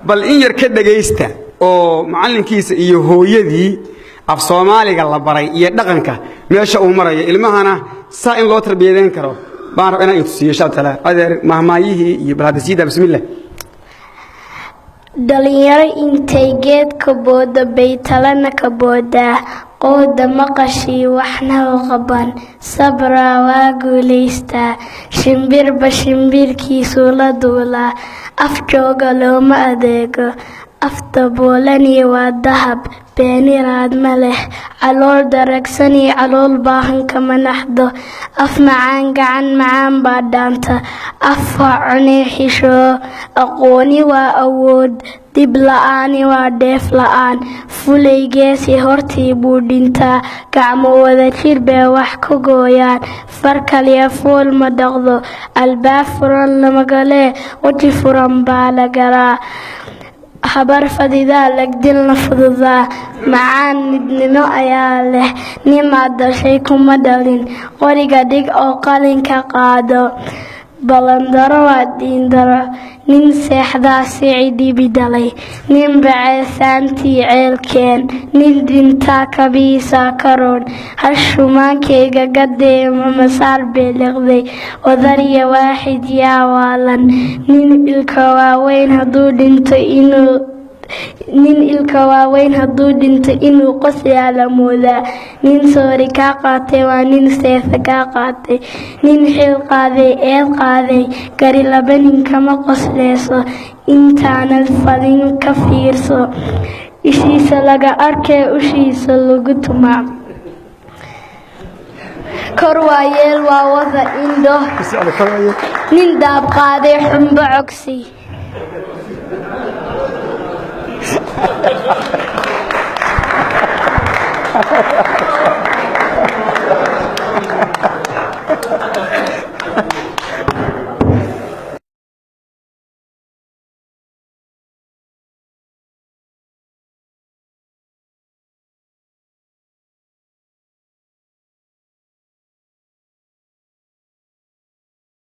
bal in yar ka dhageysta oo macallinkiisa iyo hooyadii af Soomaaliga la baray iyo dhaqanka meesha uu marayo ilmahana saa in loo tarbiyadeyn karo baan rabaa inaan tusiyo insha Allah adeer mahmaayihii iyo balhadisiida bismillaah dhalinyaro intay geedka booda bay talana ka boodaa qooda maqashii waxna u qaban sabra waa guulaystaa shimbirba shimbirkiisu la duulaa af jooga looma adeego afta boolani waa dahab beeniraad ma leh calool daragsan iyo calool baahan kama naxdo af macaan gacan macaan baa dhaanta af waa cunay xishoo aqooni waa awood dib la'aani waa dheef la'aan fulaygeesi hortii buu dhintaa gacmo wada jir bay wax ka gooyaan far kaliya fool ma dhaqdo albaab furan lama galee waji furan baa la galaa habar fadidaa lagdilna fududaa macaan midnimo ayaa leh nimaad dashay kuma dhalin qoriga dhig oo qalinka qaado balandaro waa diindaro nin seexdaa sicii dhibi dhalay nin baceesaantii ceelkeen nin dhintaa kabiisaa karoon hashuumaankayga gadeema masaar bee liqday wadariya waaxid yaa waalan nin ilka waaweyn hadduu dhinto inuu qosyaa la moodaa nin soori kaa qaatay waa nin seefa kaa qaatay nin xil qaaday eed qaaday gari laba nin kama qosleyso intaanad fadin ka fiirso ishiisa laga arkee ushiisa lagu tumaa kor waa yeel waa wada indho nin daab qaaday xumbo cogsi